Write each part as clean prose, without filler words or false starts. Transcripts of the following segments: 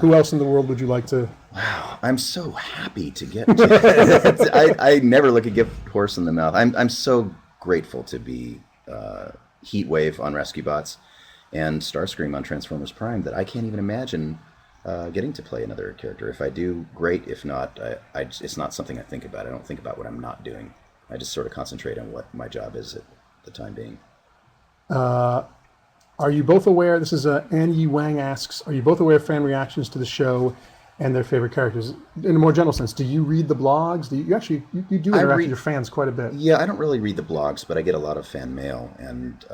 Who else in the world would you like to? Wow, I'm so happy to get to I never look a gift horse in the mouth. I'm so grateful to be Heatwave on Rescue Bots and Starscream on Transformers Prime that I can't even imagine getting to play another character. If I do, great. If not, it's not something I think about. I don't think about what I'm not doing. I just sort of concentrate on what my job is at the time being. Are you both aware, this is Ann Yi Wang asks, are you both aware of fan reactions to the show and their favorite characters? In a more general sense, do you read the blogs? Do you actually, you do interact with your fans quite a bit. Yeah, I don't really read the blogs, but I get a lot of fan mail, and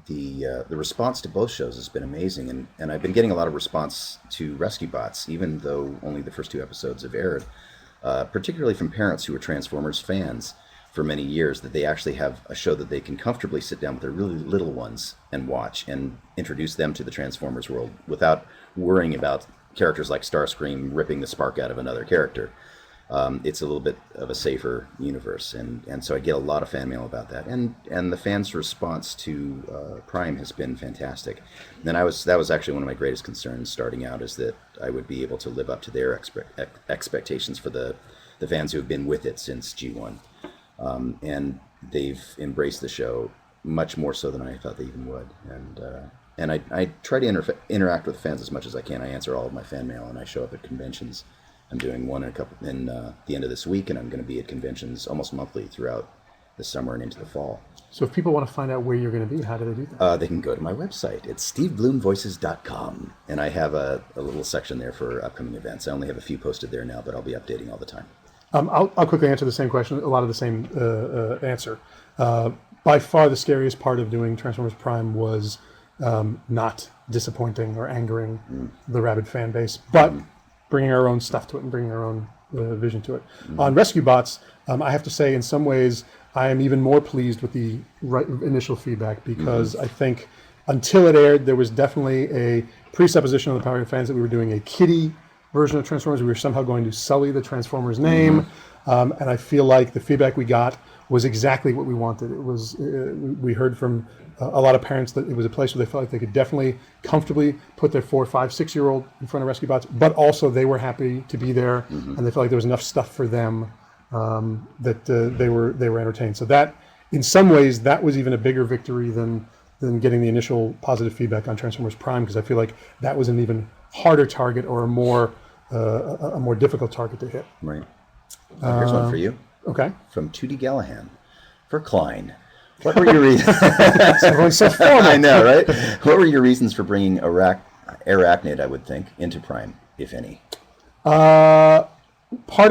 the response to both shows has been amazing, and I've been getting a lot of response to Rescue Bots, even though only the first 2 episodes have aired, particularly from parents who are Transformers fans for many years, that they actually have a show that they can comfortably sit down with their really little ones and watch and introduce them to the Transformers world without worrying about characters like Starscream ripping the spark out of another character. It's a little bit of a safer universe, and so I get a lot of fan mail about that, and the fans' response to Prime has been fantastic. And that was actually one of my greatest concerns starting out, is that I would be able to live up to their expectations for the fans who have been with it since G1. And they've embraced the show much more so than I thought they even would. And I try to interact with fans as much as I can. I answer all of my fan mail, and I show up at conventions. I'm doing one in the end of this week, and I'm going to be at conventions almost monthly throughout the summer and into the fall. So if people want to find out where you're going to be, how do they do that? They can go to my website. It's steveblumvoices.com, and I have a little section there for upcoming events. I only have a few posted there now, but I'll be updating all the time. I'll quickly answer the same question, a lot of the same answer. By far the scariest part of doing Transformers Prime was not disappointing or angering the rabid fan base, but bringing our own stuff to it and bringing our own vision to it. On Rescue Bots, I have to say, in some ways, I am even more pleased with the initial feedback, because I think until it aired, there was definitely a presupposition on the part of fans that we were doing a kiddie version of Transformers. We were somehow going to sully the Transformers name, and I feel like the feedback we got was exactly what we wanted. It was we heard from a lot of parents that it was a place where they felt like they could definitely comfortably put their 4, 5, 6-year-old in front of Rescue Bots, but also they were happy to be there, and they felt like there was enough stuff for them that they were entertained. So that, in some ways, that was even a bigger victory than getting the initial positive feedback on Transformers Prime, because I feel like that was an even harder target, or a more difficult target to hit. Right. Here's one for you. Okay. From Tootie Gallahan. For Kline. What were your reasons? Everyone's so formal. I know, right? What were your reasons for bringing Arachnid, I would think, into Prime, if any? Part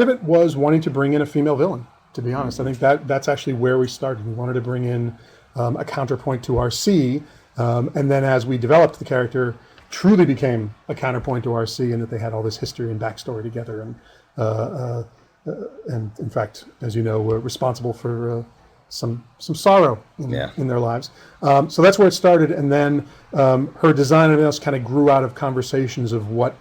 of it was wanting to bring in a female villain, to be honest. I think that's actually where we started. We wanted to bring in a counterpoint to RC, and then as we developed the character, truly became a counterpoint to RC, and that they had all this history and backstory together, and in fact, as you know, were responsible for some sorrow in their lives. So that's where it started, and then her design and us kind of grew out of conversations of what,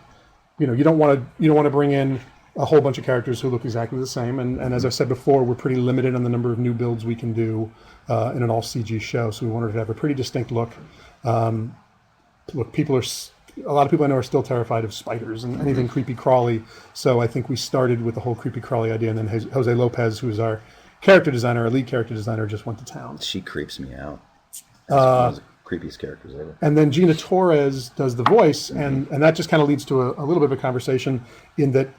you don't want to bring in a whole bunch of characters who look exactly the same, and as I said before, we're pretty limited on the number of new builds we can do in an all CG show, so we wanted to have a pretty distinct look. Look, a lot of people I know are still terrified of spiders and anything creepy crawly, so I think we started with the whole creepy crawly idea, and then Jose Lopez, who's our character designer, our lead character designer, just went to town. She creeps me out. One of the creepiest characters ever. And then Gina Torres does the voice, and that just kind of leads to a little bit of a conversation, in that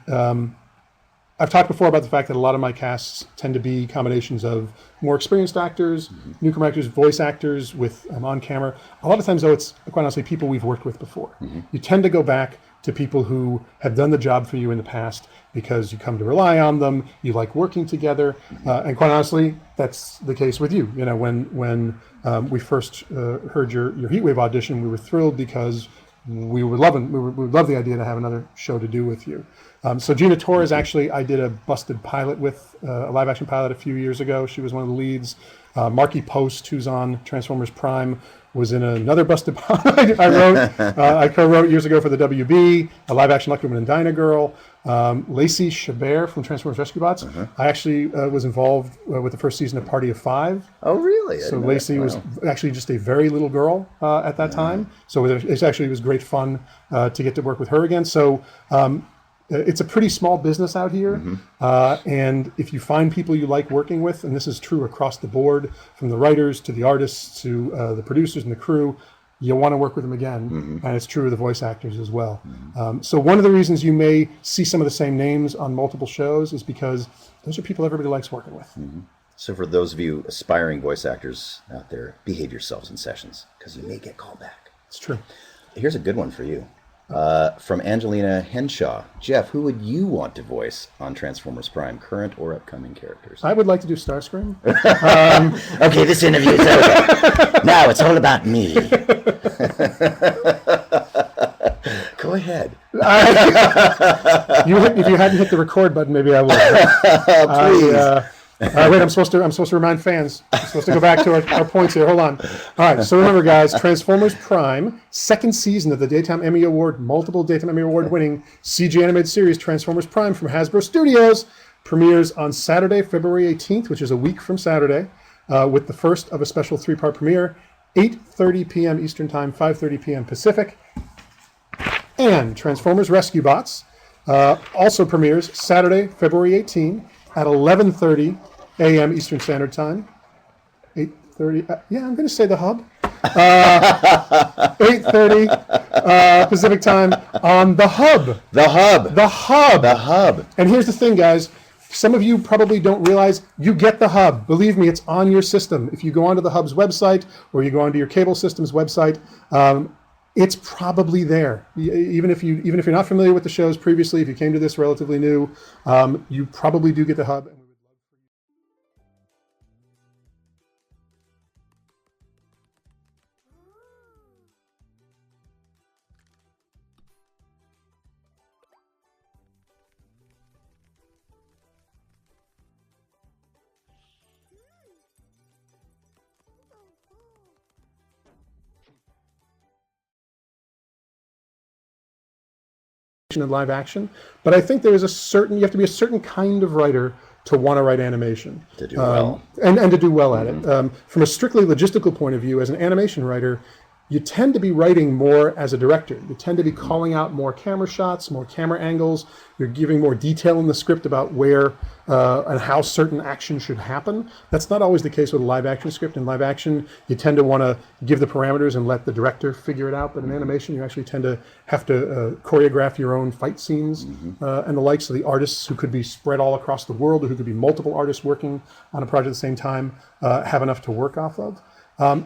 I've talked before about the fact that a lot of my casts tend to be combinations of more experienced actors, newcomer actors, voice actors with on camera. A lot of times, though, it's quite honestly people we've worked with before. You tend to go back to people who have done the job for you in the past, because you come to rely on them, you like working together, and quite honestly, that's the case with you. When we first heard your Heatwave audition, we were thrilled, because we would love the idea to have another show to do with you. So Gina Torres, actually, I did a busted pilot with, a live action pilot a few years ago. She was one of the leads. Marky Post, who's on Transformers Prime, was in another busted pop I wrote. I co-wrote years ago for the WB, a live-action Lucky Woman and Dinah Girl. Lacey Chabert from Transformers Rescue Bots. I actually was involved with the first season of Party of Five. Oh, really? So Lacey was actually just a very little girl at that time. So it was great fun to get to work with her again. So it's a pretty small business out here. And if you find people you like working with, and this is true across the board, from the writers to the artists to the producers and the crew, you'll want to work with them again. And it's true of the voice actors as well. So one of the reasons you may see some of the same names on multiple shows is because those are people everybody likes working with. So for those of you aspiring voice actors out there, behave yourselves in sessions, because you may get called back. It's true. Here's a good one for you. From Angelina Henshaw. Jeff, who would you want to voice on Transformers Prime, current or upcoming characters? I would like to do Starscream. Okay, this interview is over. Now it's all about me. Go ahead. If you hadn't hit the record button, maybe I would. Please. Wait, I'm supposed to remind fans. I'm supposed to go back to our points here. Hold on. All right, so remember, guys, Transformers Prime, second season of the Daytime Emmy Award, multiple Daytime Emmy Award winning CG animated series Transformers Prime from Hasbro Studios, premieres on Saturday, February 18th, which is a week from Saturday, with the first of a special 3-part premiere, 8:30 p.m. Eastern Time, 5:30 p.m. Pacific. And Transformers Rescue Bots also premieres Saturday, February 18th at 11:30 a.m. Eastern Standard Time. 8:30. Yeah, I'm going to say the hub. 8:30 Pacific Time on the hub. The Hub. The hub. The Hub. And here's the thing, guys. Some of you probably don't realize you get the hub. Believe me, it's on your system. If you go onto the hub's website or you go onto your cable system's website, it's probably there. Even if you're not familiar with the shows previously, if you came to this relatively new, you probably do get the hub. In live action, but I think there is you have to be a certain kind of writer to want to write animation. To do well. And to do well at it. From a strictly logistical point of view, as an animation writer, you tend to be writing more as a director. You tend to be calling out more camera shots, more camera angles. You're giving more detail in the script about where and how certain action should happen. That's not always the case with a live action script. In live action, you tend to want to give the parameters and let the director figure it out. But in animation, you actually tend to have to choreograph your own fight scenes and the like. So the artists who could be spread all across the world, or who could be multiple artists working on a project at the same time, have enough to work off of.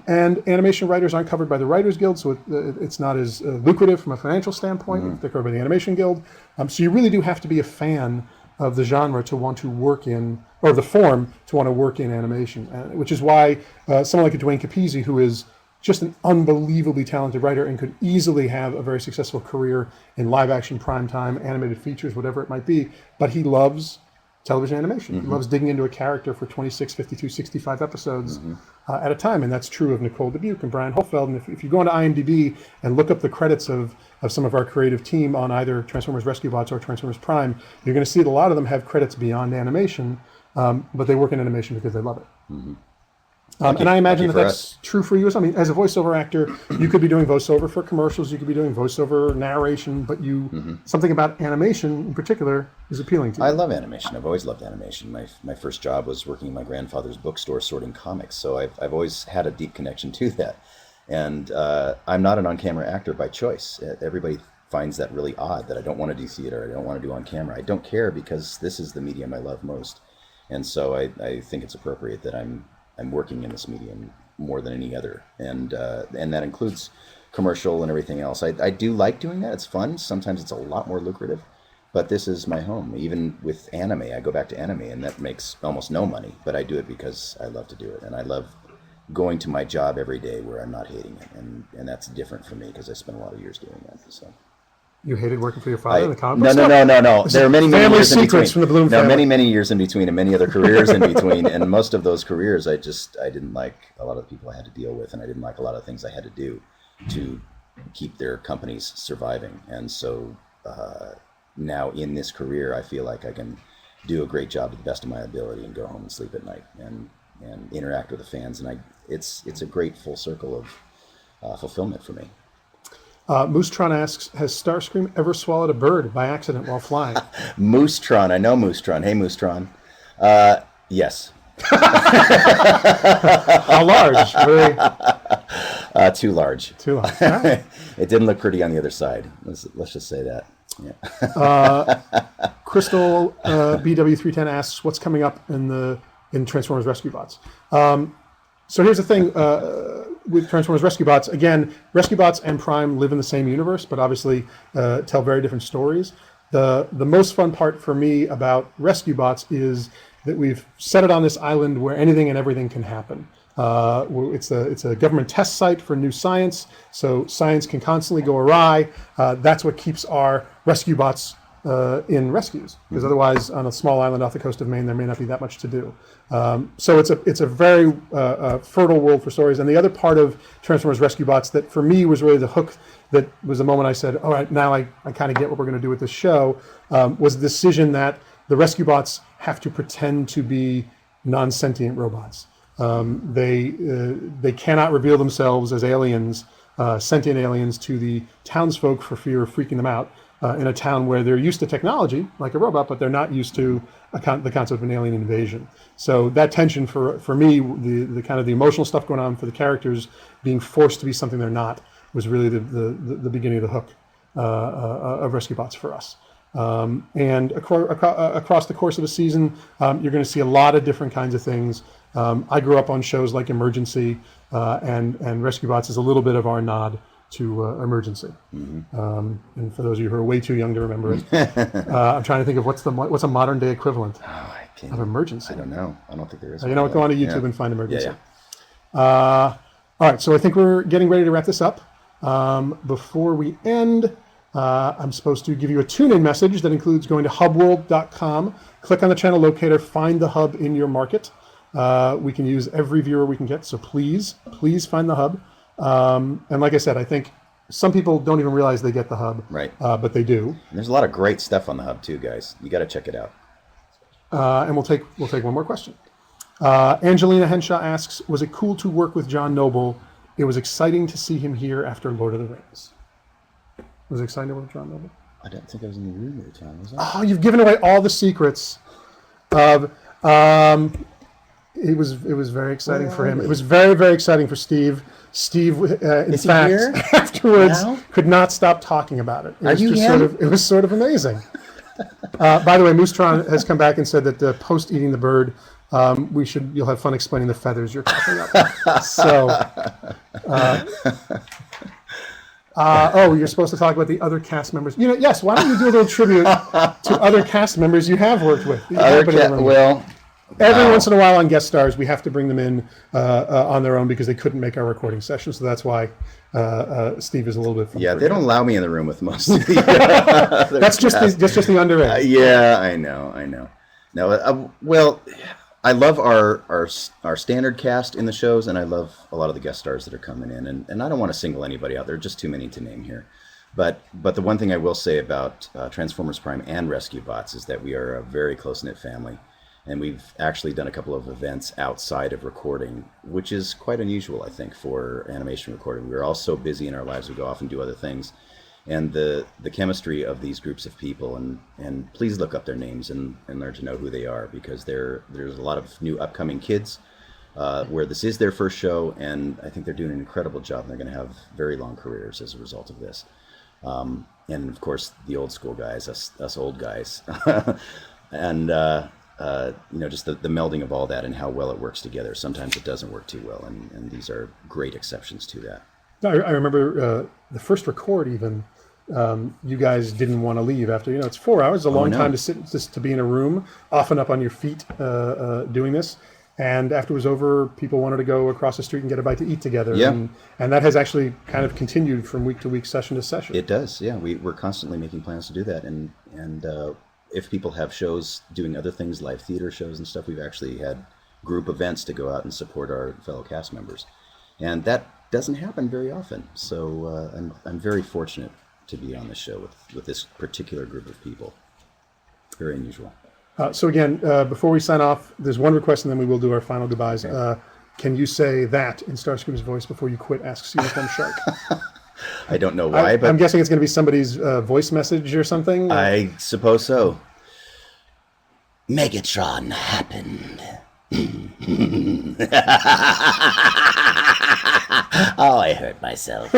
And animation writers aren't covered by the Writers Guild, so it's not as lucrative from a financial standpoint. They're covered by the Animation Guild. So you really do have to be a fan of the genre to want to work in, or the form to want to work in animation, which is why someone like a Dwayne Capizzi, who is just an unbelievably talented writer and could easily have a very successful career in live action, primetime, animated features, whatever it might be, but he loves television animation. He loves digging into a character for 26, 52, 65 episodes at a time. And that's true of Nicole Dubuque and Brian Hofeld. And if you go onto IMDb and look up the credits of some of our creative team on either Transformers Rescue Bots or Transformers Prime, you're going to see that a lot of them have credits beyond animation, but they work in animation because they love it. And I imagine that's true for you. I mean, as a voiceover actor, you could be doing voiceover for commercials, you could be doing voiceover narration, but something about animation in particular is appealing to you. I love animation. I've always loved animation. My first job was working in my grandfather's bookstore sorting comics, so I've always had a deep connection to that. And I'm not an on-camera actor by choice. Everybody finds that really odd, that I don't want to do theater, I don't want to do on camera. I don't care, because this is the medium I love most. And so I think it's appropriate that I'm working in this medium more than any other, and that includes commercial and everything else. I do like doing that. It's fun. Sometimes it's a lot more lucrative, but this is my home. Even with anime, I go back to anime, and that makes almost no money, but I do it because I love to do it, and I love going to my job every day where I'm not hating it, and that's different for me because I spent a lot of years doing that. So. You hated working for your father in the comic No, book no, stuff? no, no, no. There are many Family years in between. secrets from the Blum no, family. many years in between, and many other careers in between. And most of those careers, I didn't like a lot of the people I had to deal with, and I didn't like a lot of things I had to do to keep their companies surviving. And so now in this career, I feel like I can do a great job to the best of my ability and go home and sleep at night and interact with the fans. And it's a great full circle of fulfillment for me. Moostron asks, has Starscream ever swallowed a bird by accident while flying? Moostron, I know Moostron. Hey, Moostron. Yes. How large? Really? Too large. Too large. All right. It didn't look pretty on the other side. Let's just say that. Yeah. Crystal BW310 asks, what's coming up in Transformers Rescue Bots? So here's the thing with Transformers Rescue Bots. Again, Rescue Bots and Prime live in the same universe, but obviously tell very different stories. The most fun part for me about Rescue Bots is that we've set it on this island where anything and everything can happen. It's a government test site for new science, so science can constantly go awry. That's what keeps our Rescue Bots in rescues, because otherwise on a small island off the coast of Maine there may not be that much to do. So it's a very fertile world for stories. And the other part of Transformers Rescue Bots that for me was really the hook, that was the moment I said, all right, now I kind of get what we're going to do with this show, was the decision that the Rescue Bots have to pretend to be non-sentient robots. They cannot reveal themselves as aliens, sentient aliens, to the townsfolk for fear of freaking them out. In a town where they're used to technology, like a robot, but they're not used to the concept of an alien invasion. So that tension for me, the kind of the emotional stuff going on for the characters being forced to be something they're not, was really the beginning of the hook of Rescue Bots for us. And across the course of a season, you're going to see a lot of different kinds of things. I grew up on shows like Emergency, and Rescue Bots is a little bit of our nod to Emergency. Mm-hmm. And for those of you who are way too young to remember it, I'm trying to think of what's a modern day equivalent of Emergency. I don't know. I don't think there is. You know what? Go on to YouTube and find Emergency. Yeah. All right, so I think we're getting ready to wrap this up. Before we end, I'm supposed to give you a tune-in message that includes going to hubworld.com, click on the channel locator, find the hub in your market. We can use every viewer we can get, so please find the hub. And like I said, I think some people don't even realize they get the hub, right? But they do. And there's a lot of great stuff on the hub too, guys. You got to check it out. And we'll take one more question. Angelina Henshaw asks, was it cool to work with John Noble? It was exciting to see him here after Lord of the Rings. Was it exciting to work with John Noble? I don't think I was in the room at the time, was I? Oh, you've given away all the secrets of... It was very exciting for him. It was very, very exciting for Steve. Steve, in fact, afterwards could not stop talking about it. It was sort of amazing. By the way, Moostron has come back and said that post eating the bird, you'll have fun explaining the feathers you're talking about. So, you're supposed to talk about the other cast members. Yes. Why don't you do a little tribute to other cast members you have worked with? Every once in a while on guest stars, we have to bring them in on their own because they couldn't make our recording session. So that's why Steve is a little bit. Yeah, they don't allow me in the room with most of the. That's just the underage. Yeah, I know. No, well, I love our standard cast in the shows, and I love a lot of the guest stars that are coming in. And I don't want to single anybody out. There are just too many to name here. But the one thing I will say about Transformers Prime and Rescue Bots is that we are a very close-knit family. And we've actually done a couple of events outside of recording, which is quite unusual, I think, for animation recording. We're all so busy in our lives, we go off and do other things. And the chemistry of these groups of people, and please look up their names and learn to know who they are, because there's a lot of new upcoming kids where this is their first show, and I think they're doing an incredible job, and they're going to have very long careers as a result of this. And of course, the old school guys, us old guys. And just the melding of all that and how well it works together. Sometimes it doesn't work too well, and these are great exceptions to that. I remember the first record even, you guys didn't want to leave after, it's 4 hours, a long time to sit, just to be in a room, often up on your feet doing this. and after it was over, people wanted to go across the street and get a bite to eat together. Yeah. And that has actually kind of continued from week to week, session to session. It does, yeah. We're constantly making plans to do that, and if people have shows doing other things, live theater shows and stuff, we've actually had group events to go out and support our fellow cast members, and that doesn't happen very often. So I'm very fortunate to be on this show with this particular group of people. Very unusual. So again, before we sign off, there's one request, and then we will do our final goodbyes. Okay. Can you say that in Starscream's voice before you quit? Asks Uniform Shark. I don't know why, but I'm guessing it's going to be somebody's voice message or something. I suppose so. Megatron happened. Oh, I hurt myself.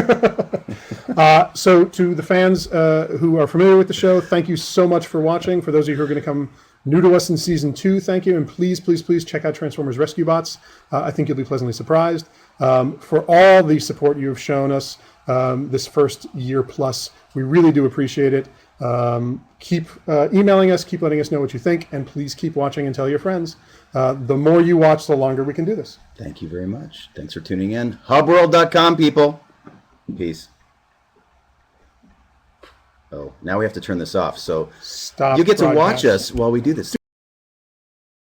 So to the fans who are familiar with the show, thank you so much for watching. For those of you who are going to come new to us in season 2, thank you. And please, please, please check out Transformers Rescue Bots. I think you'll be pleasantly surprised. For all the support you have shown us this first year plus, we really do appreciate it. Keep emailing us, keep letting us know what you think, and please keep watching and tell your friends. The more you watch, the longer we can do this. Thank you very much. Thanks for tuning in. Hubworld.com, people. Peace. Oh, now we have to turn this off. So Stop you get to watch broadcast. us while we do this.